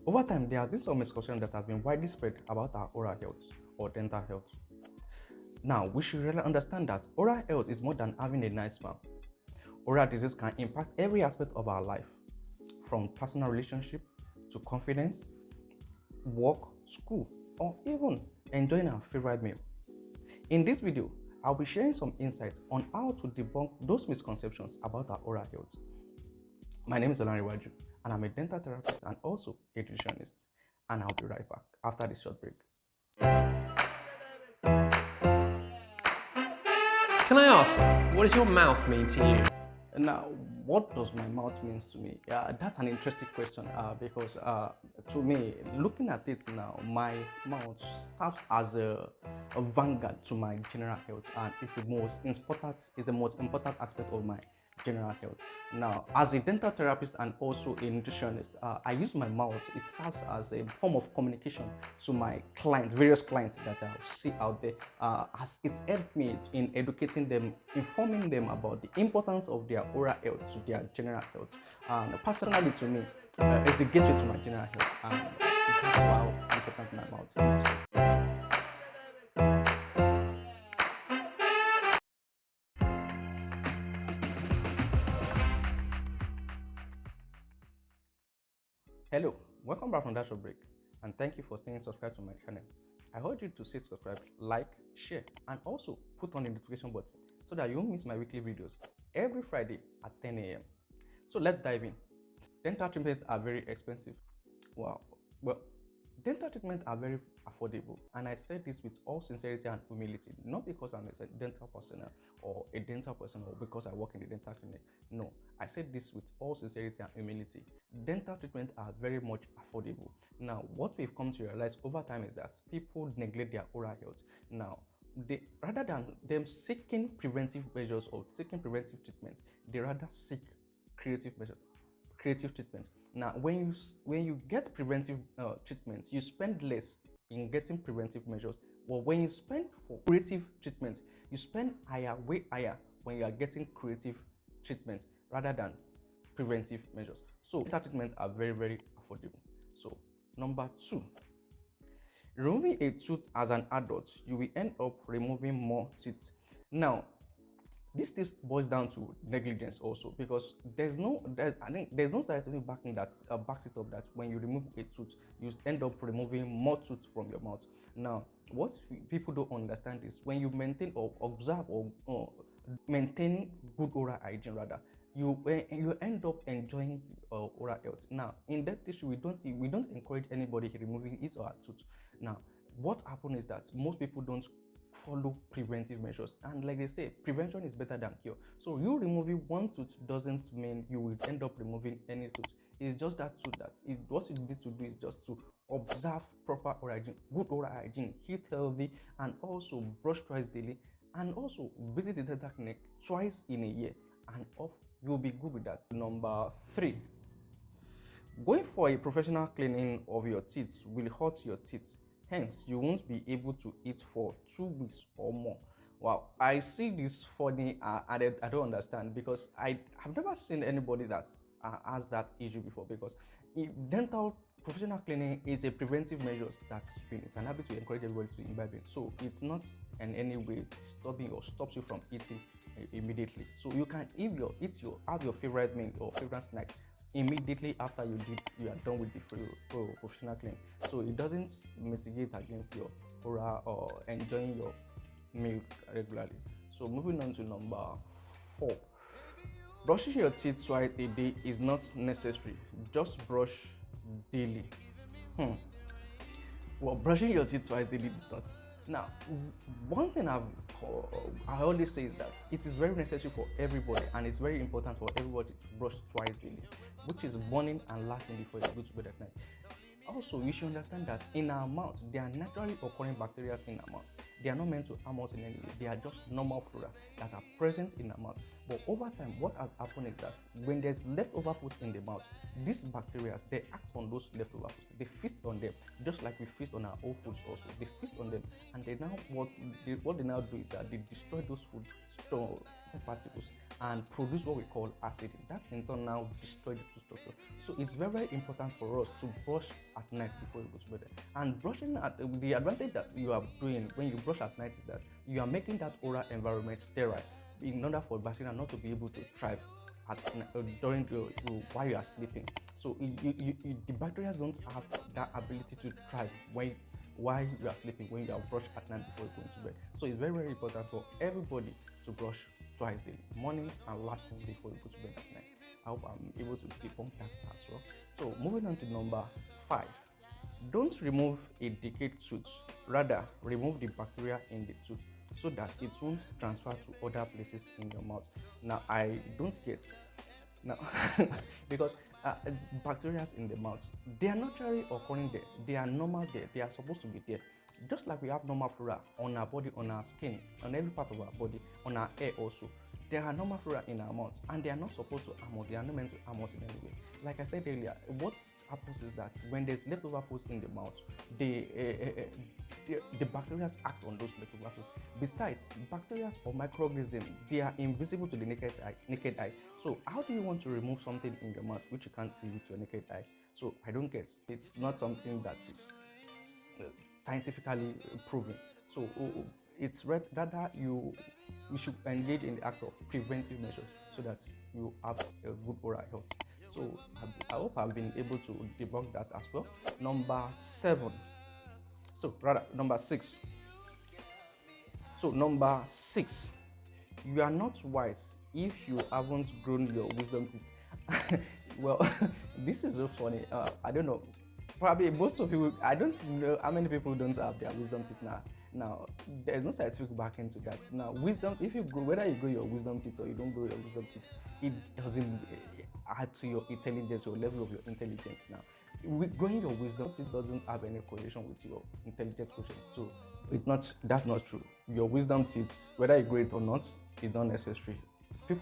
Over time, there has been some misconception that has been widely spread about our oral health or dental health. Now, we should really understand that oral health is more than having a nice smile. Oral disease can impact every aspect of our life, from personal relationship to confidence, work, school, or even enjoying our favorite meal. In this video, I'll be sharing some insights on how to debunk those misconceptions about our oral health. My name is Olanrewaju, and I'm a dental therapist and also a nutritionist. And I'll be right back after this short break. Can I ask, what does your mouth mean to you? Now, what does my mouth means to me? That's an interesting question because to me, looking at it now, my mouth serves as a vanguard to my general health, and it's the most important aspect of my general health. Now, as a dental therapist and also a nutritionist, I use my mouth. It serves as a form of communication to my clients, various clients that I see out there, as it helped me in educating them, informing them about the importance of their oral health to their general health. And personally, to me, it's the gateway to my general health, and that's how important my mouth is. Hello, welcome back from that short break, and thank you for staying subscribed to my channel. I urge you to stay subscribed, like, share, and also put on the notification button so that you won't miss my weekly videos every Friday at 10 a.m. So let's dive in. Dental treatments are very expensive. Wow. Well, dental treatments are very affordable, and I say this with all sincerity and humility, not because I'm a dental personnel or a dental person or because I work in the dental clinic. No, I say this with all sincerity and humility. Dental treatments are very much affordable. Now, what we've come to realize over time is that people neglect their oral health. Now, rather than them seeking preventive measures or seeking preventive treatments, they rather seek creative measures, creative treatment. Now, when you get preventive treatments, you spend less in getting preventive measures. But when you spend for creative treatment, you spend way higher when you are getting creative treatment rather than preventive measures. So, dental treatments are very, very affordable. So, number two, removing a tooth as an adult, you will end up removing more teeth. Now, this boils down to negligence also, because there's no scientific backing that backs it up that when you remove a tooth, you end up removing more tooth from your mouth. Now, what people don't understand is when you maintain or observe or maintain good oral hygiene, rather, you end up enjoying oral health. Now, in that issue, we don't encourage anybody removing his or her tooth. Now, what happens is that most people don't follow preventive measures, and like they say, prevention is better than cure. So you removing one tooth doesn't mean you will end up removing any tooth. It's just that tooth what you need to do is just to observe proper oral hygiene, good oral hygiene, eat healthy, and also brush twice daily, and also visit the dental clinic twice in a year, and off you'll be good with that. Number three, going for a professional cleaning of your teeth will hurt your teeth. Hence, you won't be able to eat for 2 weeks or more. Wow, I see this funny and I don't understand, because I have never seen anybody that has that issue before, because dental professional cleaning is a preventive measure that's been, it's an habit to encourage everybody to imbibe it. So it's not in any way stopping or stops you from eating immediately. So you can have your favorite meal or favorite snack immediately after you are done with the professional clean. So it doesn't mitigate against your oral or enjoying your meal regularly. So moving on to number four, brushing your teeth twice a day is not necessary. Just brush daily. Well, brushing your teeth twice daily is not. Now, one thing I always say is that it is very necessary for everybody, and it's very important for everybody to brush twice daily, which is morning and last thing before you go to bed at night. Also, you should understand that in our mouth, there are naturally occurring bacteria in our mouth. They are not meant to harm us in any way. They are just normal flora that are present in our mouth. But over time, what has happened is that when there's leftover food in the mouth, these bacteria, they act on those leftover foods. They feast on them, just like we feast on our old foods also. They feast on them, and what they now do is that they destroy those food particles, and produce what we call acid. That in turn now destroy the tooth structure. So it's very, very important for us to brush at night before you go to bed. And brushing at the advantage that you are doing when you brush at night is that you are making that oral environment sterile in order for bacteria not to be able to thrive during while you are sleeping. So the bacteria don't have that ability to thrive while you are sleeping, when you are brushed at night before you go into bed. So it's very, very important for everybody to brush twice daily, morning and last thing before you go to bed at night. I hope I'm able to debunk that as well. So moving on to number 5. Don't remove a decayed tooth, rather remove the bacteria in the tooth so that it won't transfer to other places in your mouth. Now I don't get now because bacteria in the mouth, they are naturally occurring there, they are normal there, they are supposed to be there. Just like we have normal flora on our body, on our skin, on every part of our body, on our hair also, there are normal flora in our mouth, and they are not supposed to harm us. They are not meant to harm us in any way. Like I said earlier, what happens is that when there's leftover foods in the mouth, the bacteria act on those leftover foods. Besides, bacteria or microorganisms, they are invisible to the naked eye. So how do you want to remove something in your mouth which you can't see with your naked eye? So I don't get. It's not something that is scientifically proven. So it's rather you should engage in the act of preventive measures so that you have a good oral health. So I hope I've been able to debunk that as well. Number 6. So number 6, you are not wise if you haven't grown your wisdom teeth. Well, this is so funny. I don't know. Probably most of you, I don't know how many people don't have their wisdom teeth now. Now, there's no scientific backing to that. Now, wisdom, if you grow, whether you grow your wisdom teeth or you don't grow your wisdom teeth, it doesn't add to your intelligence, your level of your intelligence. Now, growing your wisdom teeth doesn't have any correlation with your intelligence quotient. So, that's not true. Your wisdom teeth, whether you grow it or not, is not necessary.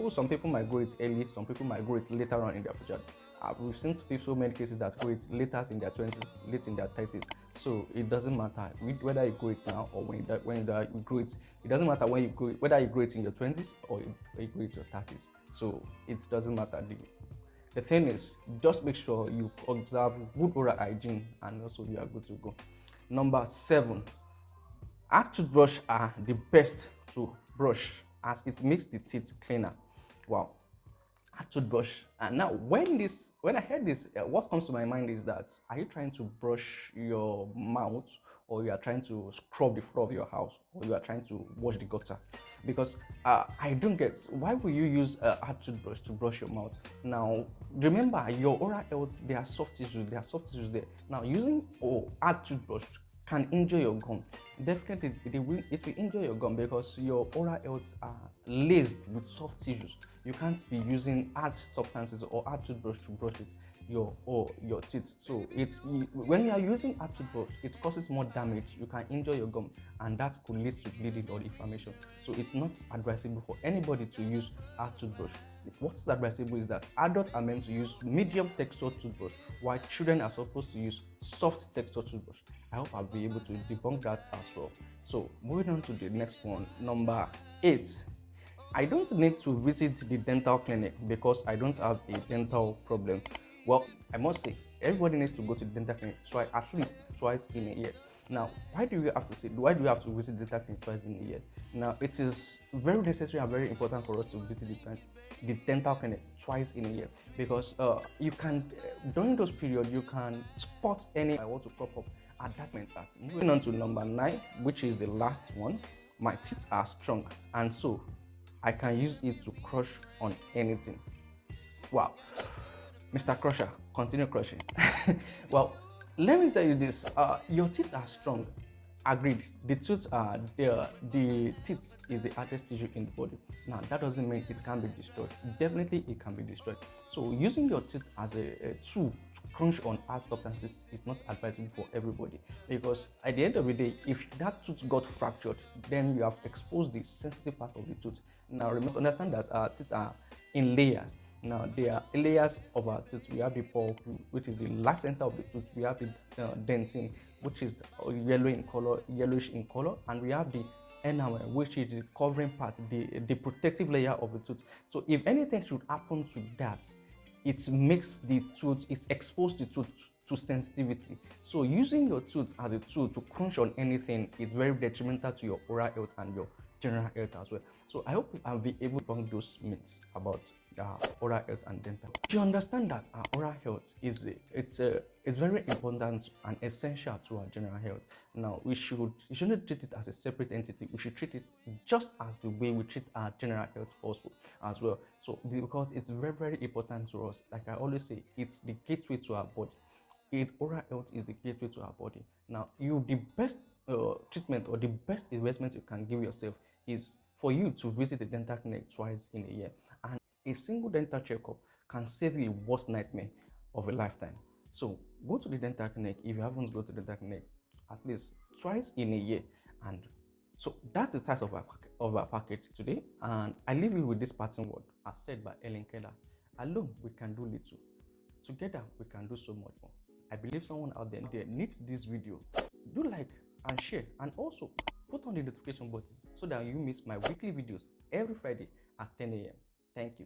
Some people might grow it early, some people might grow it later on in their future. We've seen so many cases that grow it later in their 20s, late in their 30s. So it doesn't matter whether you grow it now or when you grow it. It doesn't matter when you grow it, whether you grow it in your 20s or you grow it in your 30s. So it doesn't matter. The thing is, just make sure you observe good oral hygiene and also you are good to go. Number 7, hard toothbrush are the best to brush as it makes the teeth cleaner. Wow. Toothbrush. And now when I heard this, what comes to my mind is that, are you trying to brush your mouth, or you are trying to scrub the floor of your house, or you are trying to wash the gutter? Because I don't get, why will you use a hard toothbrush to brush your mouth? Now remember, your oral health, there are soft tissues there. Now using hard toothbrush can injure your gum. Definitely it will injure your gum, because your oral health are laced with soft tissues. You can't be using hard substances or hard toothbrush to brush your teeth. So when you are using hard toothbrush, it causes more damage. You can injure your gum, and that could lead to bleeding or inflammation. So it's not advisable for anybody to use hard toothbrush. What is advisable is that adults are meant to use medium texture toothbrush, while children are supposed to use soft texture toothbrush. I hope I'll be able to debunk that as well. So moving on to the next one, number 8. I don't need to visit the dental clinic because I don't have a dental problem. Well, I must say, everybody needs to go to the dental clinic at least twice in a year. Now, why do you have to visit the dental clinic twice in a year? Now, it is very necessary and very important for us to visit the dental clinic twice in a year, because you can, during those periods, you can spot any I want to crop up at that mentality. Moving on to number 9, which is the last one. My teeth are strong, and so I can use it to crush on anything. Wow. Mr. Crusher, continue crushing. Well, let me tell you this. Your teeth are strong. Agreed. The teeth is the hardest tissue in the body. Now, that doesn't mean it can be destroyed. Definitely, it can be destroyed. So, using your teeth as a tool to crunch on hard substances is not advisable for everybody, because at the end of the day, if that tooth got fractured, then you have exposed the sensitive part of the tooth. Now, we must understand that our teeth are in layers. Now, there are layers of our teeth. We have the pulp, which is the last center of the tooth. We have the dentin, which is yellowish in color, and we have the enamel, which is the covering part, the protective layer of the tooth. So if anything should happen to that, it makes the tooth, it exposes the tooth to sensitivity. So using your tooth as a tool to crunch on anything is very detrimental to your oral health and your general health as well. So I hope I'll be able to debunk those myths about oral health and dental. You understand that our oral health is it's very important and essential to our general health. Now we shouldn't treat it as a separate entity. We should treat it just as the way we treat our general health also as well. So because it's very, very important to us. Like I always say, it's the gateway to our body. Oral health is the gateway to our body. Now, the best treatment or the best investment you can give yourself is for you to visit the dental clinic twice in a year. And a single dental checkup can save you a worst nightmare of a lifetime. So go to the dental clinic if you haven't gone to the dental clinic at least twice in a year. And so that's the size of our package today. And I leave you with this parting word as said by Ellen Keller. Alone we can do little. Together we can do so much more. I believe someone out there needs this video. Do like and share, and also put on the notification button so that you miss my weekly videos every Friday at 10 a.m. Thank you.